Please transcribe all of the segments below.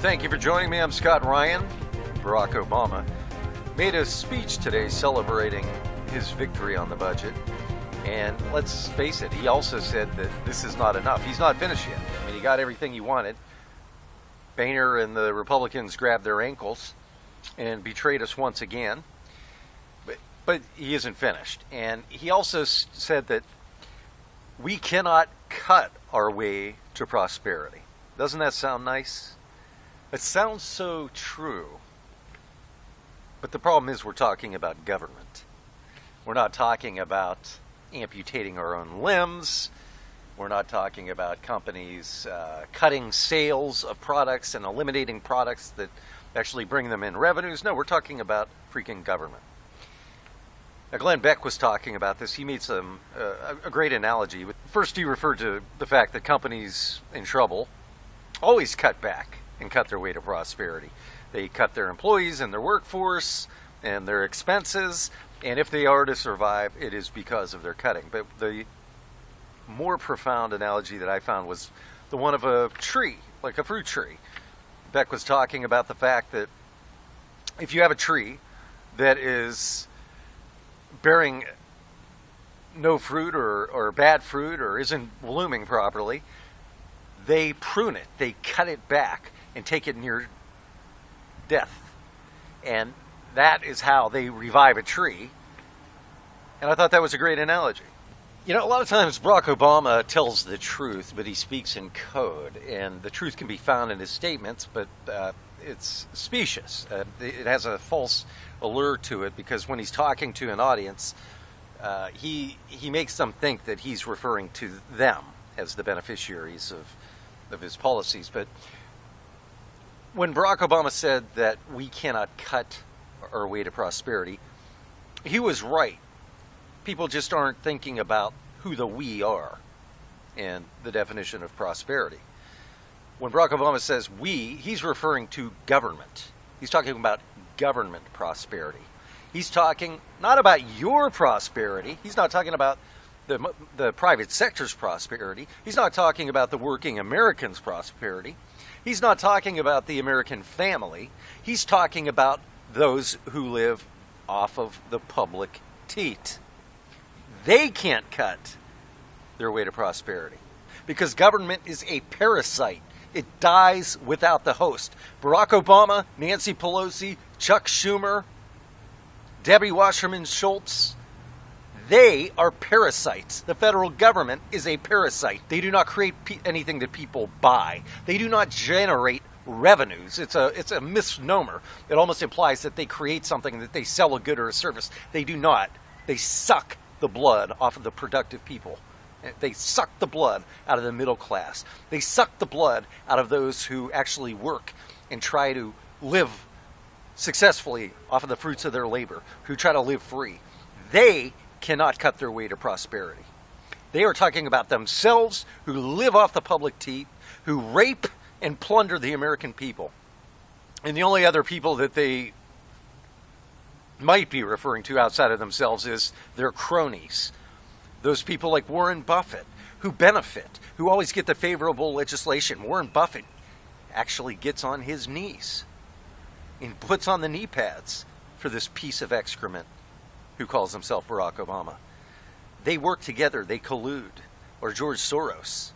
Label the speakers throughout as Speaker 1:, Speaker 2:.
Speaker 1: Thank you for joining me. I'm Scott Ryan. Barack Obama made a speech today celebrating his victory on the budget. And let's face it, he also said that this is not enough. He's not finished yet. I mean, he got everything he wanted. Boehner and the Republicans grabbed their ankles and betrayed us once again. But he isn't finished. And he also said that we cannot cut our way to prosperity. Doesn't that sound nice? It sounds so true. But the problem is we're talking about government. We're not talking about amputating our own limbs. We're not talking about companies cutting sales of products and eliminating products that actually bring them in revenues. No, we're talking about freaking government. Now, Glenn Beck was talking about this. He made a great analogy. First, he referred to the fact that companies in trouble always cut back and cut their way to prosperity. They cut their employees and their workforce and their expenses, and if they are to survive, it is because of their cutting. But the more profound analogy that I found was the one of a tree, like a fruit tree. Beck was talking about the fact that if you have a tree that is bearing no fruit or bad fruit or isn't blooming properly, they prune it, they cut it back and take it near death. And that is how they revive a tree. And I thought that was a great analogy. You know, a lot of times Barack Obama tells the truth, but he speaks in code. And the truth can be found in his statements, but it's specious. It has a false allure to it because when he's talking to an audience, he makes them think that he's referring to them as the beneficiaries of his policies. But when Barack Obama said that we cannot cut our way to prosperity, he was right. People just aren't thinking about who the we are and the definition of prosperity. When Barack Obama says we, he's referring to government. He's talking about government prosperity. He's talking not about your prosperity. He's not talking about the private sector's prosperity. He's not talking about the working American's prosperity. He's not talking about the American family. He's talking about those who live off of the public teat. They can't cut their way to prosperity because government is a parasite. It dies without the host. Barack Obama, Nancy Pelosi, Chuck Schumer, Debbie Wasserman Schultz, they are parasites. The federal government is a parasite. They do not create anything that people buy. They do not generate revenues. It's a misnomer. It almost implies that they create something, that they sell a good or a service. They do not. They suck the blood off of the productive people. They suck the blood out of the middle class. They suck the blood out of those who actually work and try to live successfully off of the fruits of their labor, who try to live free. They cannot cut their way to prosperity. They are talking about themselves, who live off the public teat, who rape and plunder the American people. And the only other people that they might be referring to outside of themselves is their cronies. Those people like Warren Buffett, who benefit, who always get the favorable legislation. Warren Buffett actually gets on his knees and puts on the knee pads for this piece of excrement who calls himself Barack Obama. They work together, they collude. Or George Soros.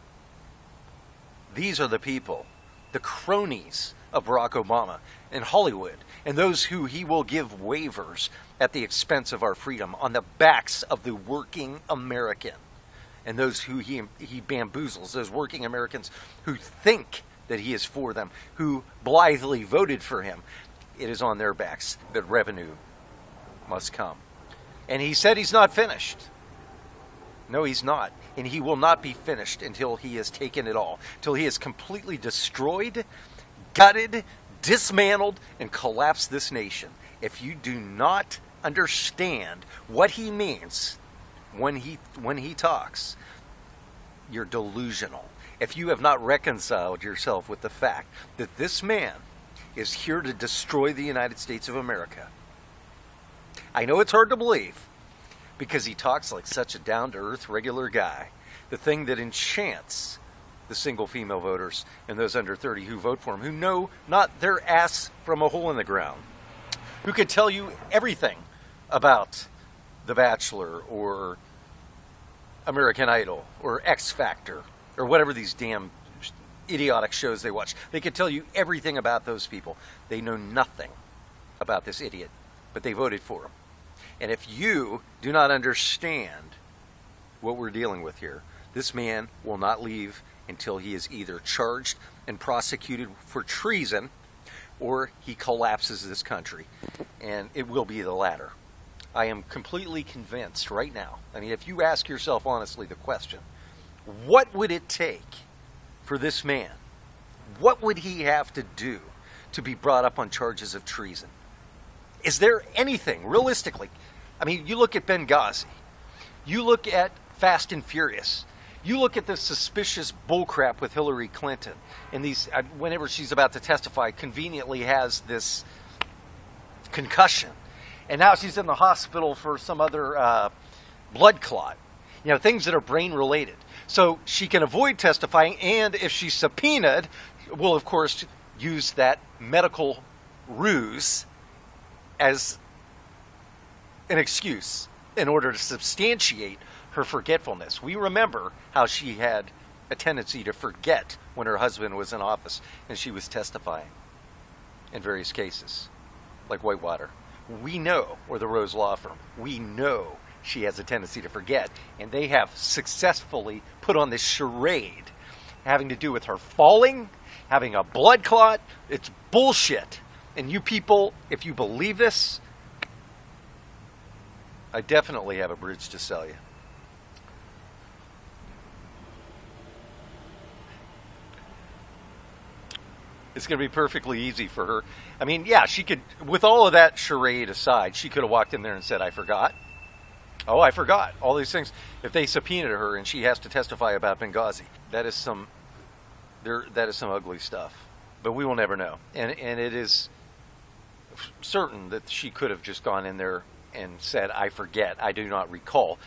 Speaker 1: These are the people, the cronies of Barack Obama in Hollywood, and those who he will give waivers at the expense of our freedom on the backs of the working American. And those who he bamboozles, those working Americans who think that he is for them, who blithely voted for him. It is on their backs that revenue must come. And he said he's not finished. No, he's not. And he will not be finished until he has taken it all. Till he has completely destroyed, gutted, dismantled, and collapsed this nation. If you do not understand what he means when he talks, you're delusional. If you have not reconciled yourself with the fact that this man is here to destroy the United States of America. I know it's hard to believe because he talks like such a down-to-earth, regular guy. The thing that enchants the single female voters and those under 30 who vote for him, who know not their ass from a hole in the ground, who could tell you everything about The Bachelor or American Idol or X Factor or whatever these damn idiotic shows they watch. They could tell you everything about those people. They know nothing about this idiot, but they voted for him. And if you do not understand what we're dealing with here, this man will not leave until he is either charged and prosecuted for treason or he collapses this country. And it will be the latter. I am completely convinced right now. I mean, if you ask yourself honestly the question, what would it take for this man? What would he have to do to be brought up on charges of treason? Is there anything, realistically? I mean, you look at Benghazi. You look at Fast and Furious. You look at this suspicious bullcrap with Hillary Clinton. And these, whenever she's about to testify, conveniently has this concussion. And now she's in the hospital for some other blood clot. You know, things that are brain related. So she can avoid testifying, and if she's subpoenaed, will of course use that medical ruse as an excuse in order to substantiate her forgetfulness. We remember how she had a tendency to forget when her husband was in office and she was testifying in various cases, like Whitewater. We know, or the Rose Law Firm, we know she has a tendency to forget, and they have successfully put on this charade having to do with her falling, having a blood clot. It's bullshit. And you people, if you believe this, I definitely have a bridge to sell you. It's going to be perfectly easy for her. I mean, yeah, she could, with all of that charade aside, she could have walked in there and said, I forgot. Oh, I forgot. All these things. If they subpoenaed her and she has to testify about Benghazi, that is some ugly stuff. But we will never know. And it is certain that she could have just gone in there and said, I forget, I do not recall.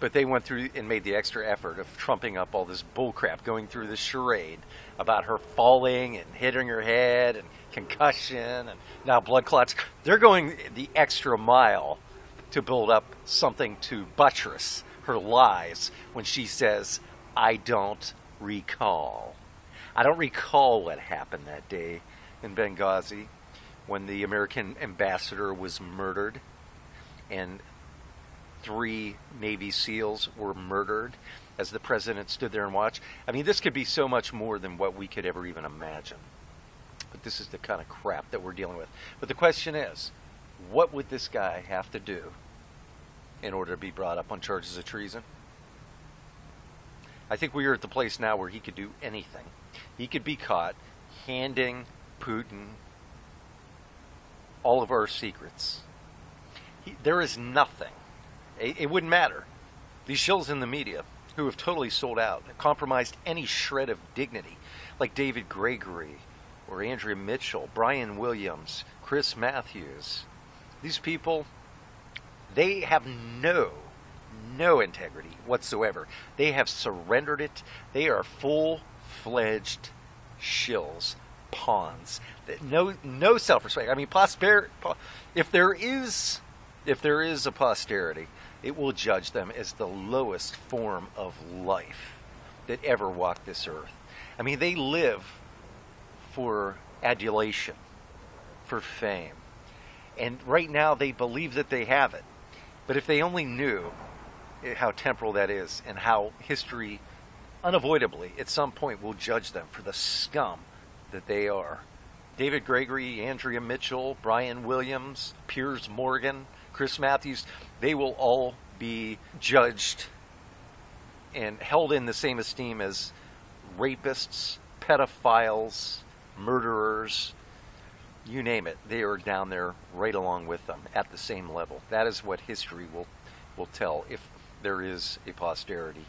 Speaker 1: But they went through and made the extra effort of trumping up all this bullcrap, going through this charade about her falling and hitting her head and concussion and now blood clots. They're going the extra mile to build up something to buttress her lies when she says, I don't recall. I don't recall what happened that day in Benghazi when the American ambassador was murdered and 3 Navy SEALs were murdered as the president stood there and watched. I mean, this could be so much more than what we could ever even imagine. But this is the kind of crap that we're dealing with. But the question is, what would this guy have to do in order to be brought up on charges of treason? I think we are at the place now where he could do anything. He could be caught handing Putin all of our secrets. There is nothing. It wouldn't matter. These shills in the media who have totally sold out, compromised any shred of dignity, like David Gregory or Andrea Mitchell, Brian Williams, Chris Matthews. These people, they have no integrity whatsoever. They have surrendered it. They are full-fledged shills, pawns. No self-respect. I mean, if there is a posterity, it will judge them as the lowest form of life that ever walked this earth. I mean, they live for adulation, for fame. And right now they believe that they have it. But if they only knew how temporal that is and how history unavoidably at some point will judge them for the scum that they are. David Gregory, Andrea Mitchell, Brian Williams, Piers Morgan, Chris Matthews, they will all be judged and held in the same esteem as rapists, pedophiles, murderers, you name it. They are down there right along with them at the same level. That is what history will tell if there is a posterity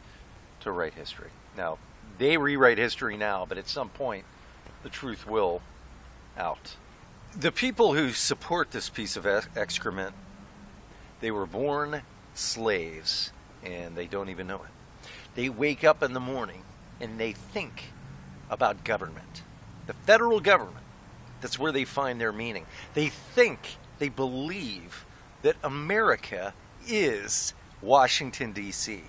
Speaker 1: to write history. Now, they rewrite history now, but at some point the truth will out. The people who support this piece of excrement, they were born slaves, and they don't even know it. They wake up in the morning and they think about government. The federal government, that's where they find their meaning. They think, they believe that America is Washington, D.C.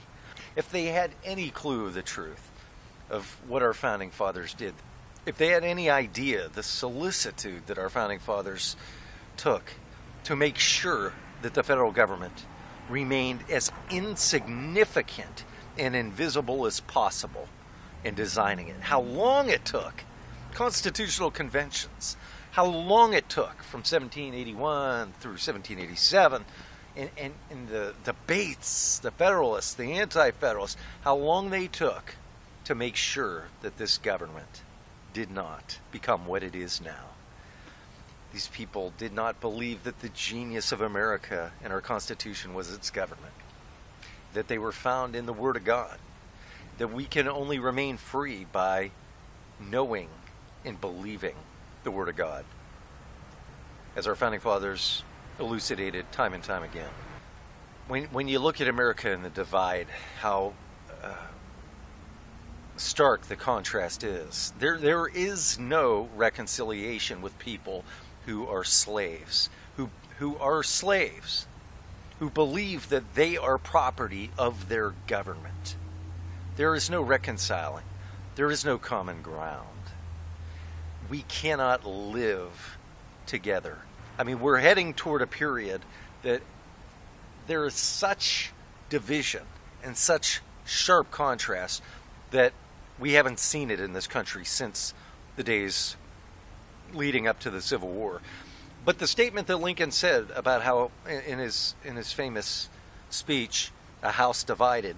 Speaker 1: If they had any clue of the truth of what our founding fathers did, if they had any idea the solicitude that our founding fathers took to make sure that the federal government remained as insignificant and invisible as possible in designing it, how long it took, constitutional conventions, how long it took from 1781 through 1787, and the debates, the Federalists, the Anti-Federalists, how long they took to make sure that this government did not become what it is now. These people did not believe that the genius of America and our Constitution was its government, that they were found in the Word of God, that we can only remain free by knowing and believing the Word of God, as our founding fathers elucidated time and time again. When you look at America and the divide, how stark the contrast is. There is no reconciliation with people who are slaves, who are slaves, who believe that they are property of their government. There is no reconciling. There is no common ground. We cannot live together. I mean, we're heading toward a period that there is such division and such sharp contrast that we haven't seen it in this country since the days leading up to the Civil War. But the statement that Lincoln said about how, in his famous speech, a house divided,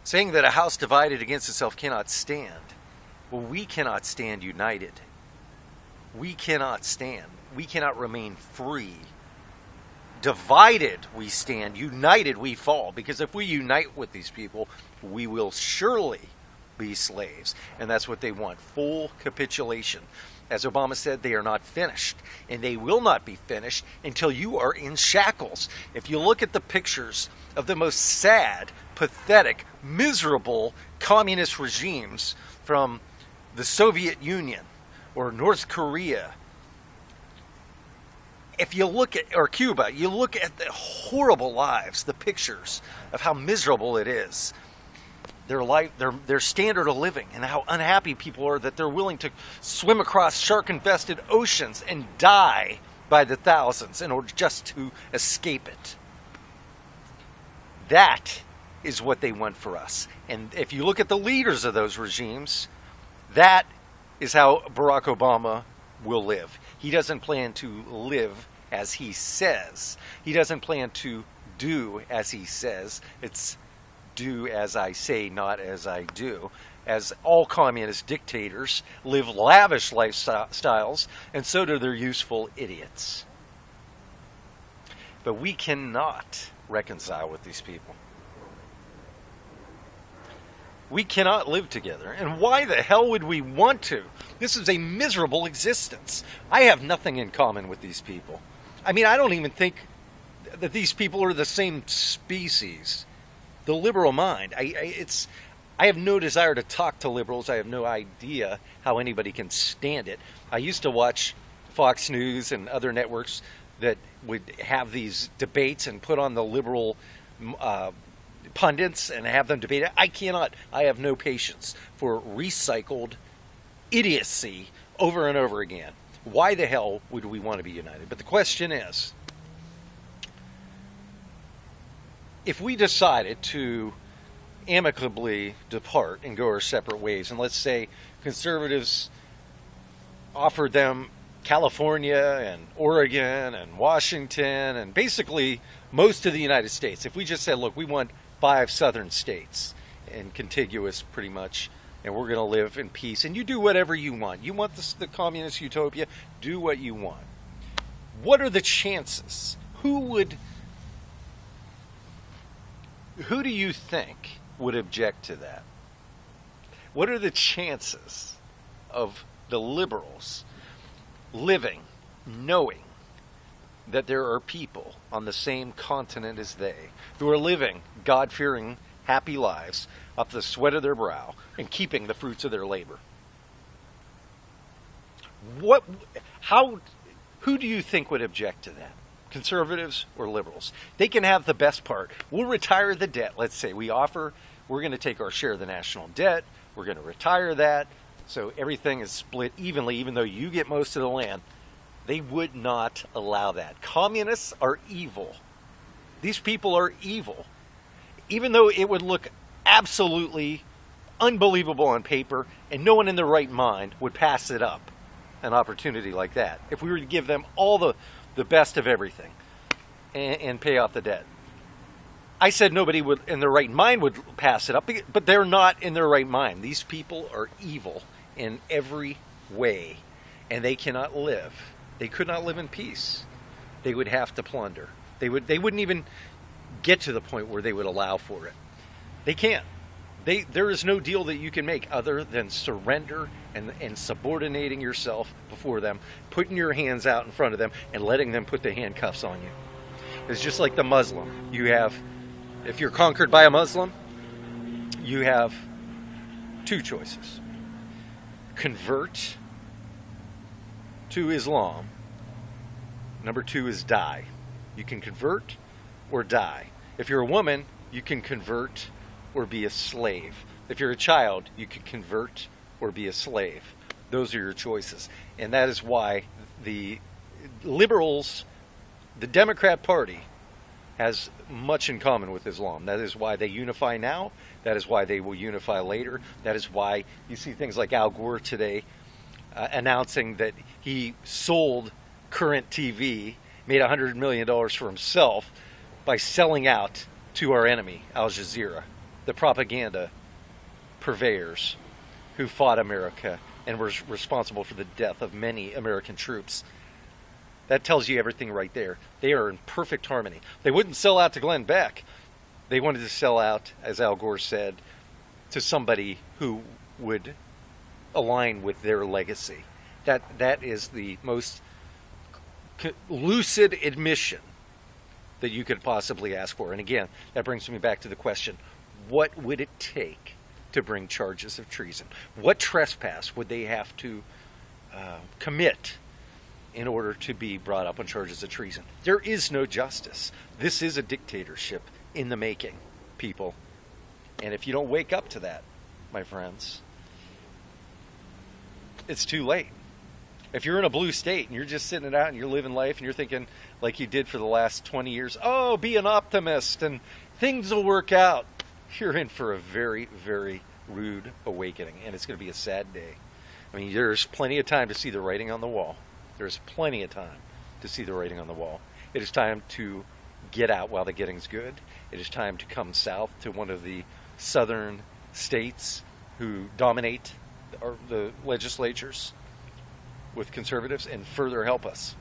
Speaker 1: saying that a house divided against itself cannot stand. Well, we cannot stand united. We cannot stand. We cannot remain free. Divided we stand, united we fall. Because if we unite with these people, we will surely be slaves. And that's what they want, full capitulation. As Obama said, they are not finished. And they will not be finished until you are in shackles. If you look at the pictures of the most sad, pathetic, miserable communist regimes from the Soviet Union or North Korea, if you look at, or Cuba, you look at the horrible lives, the pictures of how miserable it is, their life, their standard of living, and how unhappy people are that they're willing to swim across shark-infested oceans and die by the thousands in order just to escape it. That is what they want for us. And if you look at the leaders of those regimes, that is how Barack Obama will live. He doesn't plan to live as he says. He doesn't plan to do as he says. It's do as I say, not as I do. As all communist dictators live lavish lifestyles, and so do their useful idiots. But we cannot reconcile with these people. We cannot live together. And why the hell would we want to? This is a miserable existence. I have nothing in common with these people. I mean, I don't even think that these people are the same species. The liberal mind. I have no desire to talk to liberals. I have no idea how anybody can stand it. I used to watch Fox News and other networks that would have these debates and put on the liberal pundits and have them debate it. I cannot. I have no patience for recycled idiocy over and over again. Why the hell would we want to be united? But the question is, if we decided to amicably depart and go our separate ways, and let's say conservatives offered them California and Oregon and Washington and basically most of the United States, if we just said, look, we want 5 southern states and contiguous pretty much, and we're going to live in peace, and you do whatever you want. You want the communist utopia, do what you want. What are the chances? Who do you think would object to that? What are the chances of the liberals living, knowing that there are people on the same continent as they, who are living God-fearing, happy lives off the sweat of their brow and keeping the fruits of their labor. Who do you think would object to that? Conservatives or liberals? They can have the best part. We'll retire the debt. Let's say we're going to take our share of the national debt. We're going to retire that. So everything is split evenly, even though you get most of the land. They would not allow that. Communists are evil. These people are evil. Even though it would look absolutely unbelievable on paper, and no one in their right mind would pass it up, an opportunity like that, if we were to give them all the best of everything and pay off the debt. I said nobody would in their right mind would pass it up, but they're not in their right mind. These people are evil in every way, and they cannot live. They could not live in peace. They would have to plunder. They wouldn't even get to the point where they would allow for it. They can't. There is no deal that you can make other than surrender and subordinating yourself before them, putting your hands out in front of them, and letting them put the handcuffs on you. It's just like the Muslim. If you're conquered by a Muslim, you have two choices. Convert to Islam. Number two is die. You can convert or die. If you're a woman, you can convert or be a slave. If you're a child, you can convert or be a slave. Those are your choices. And that is why the liberals, the Democrat Party, has much in common with Islam. That is why they unify now. That is why they will unify later. That is why you see things like Al Gore today announcing that he sold current TV, made $100 million for himself by selling out to our enemy, Al Jazeera, the propaganda purveyors who fought America and were responsible for the death of many American troops. That tells you everything right there. They are in perfect harmony. They wouldn't sell out to Glenn Beck. They wanted to sell out, as Al Gore said, to somebody who would align with their legacy. That is the most lucid admission that you could possibly ask for. And again, that brings me back to the question, what would it take to bring charges of treason? What trespass would they have to commit in order to be brought up on charges of treason? There is no justice. This is a dictatorship in the making, people. And if you don't wake up to that, my friends, it's too late. If you're in a blue state and you're just sitting it out and you're living life and you're thinking like you did for the last 20 years, oh, be an optimist and things will work out, you're in for a very, very rude awakening, and it's going to be a sad day. I mean, there's plenty of time to see the writing on the wall. There's plenty of time to see the writing on the wall. It is time to get out while the getting's good. It is time to come south to one of the southern states who dominate the legislatures with conservatives and further help us.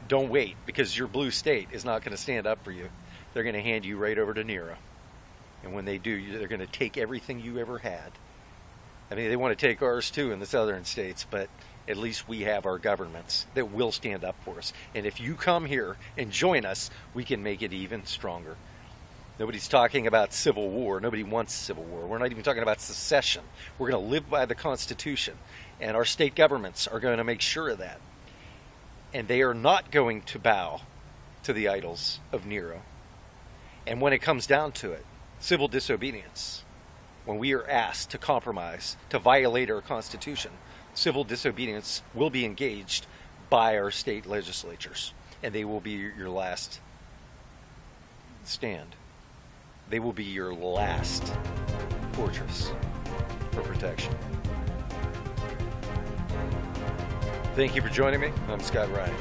Speaker 1: Don't wait, because your blue state is not going to stand up for you. They're going to hand you right over to Nero. And when they do, they're going to take everything you ever had. I mean, they want to take ours too in the southern states, but at least we have our governments that will stand up for us. And if you come here and join us, we can make it even stronger. Nobody's talking about civil war. Nobody wants civil war. We're not even talking about secession. We're going to live by the Constitution. And our state governments are going to make sure of that. And they are not going to bow to the idols of Nero. And when it comes down to it, civil disobedience, when we are asked to compromise, to violate our Constitution, civil disobedience will be engaged by our state legislatures. And they will be your last stand. They will be your last fortress for protection. Thank you for joining me. I'm Scott Ryan.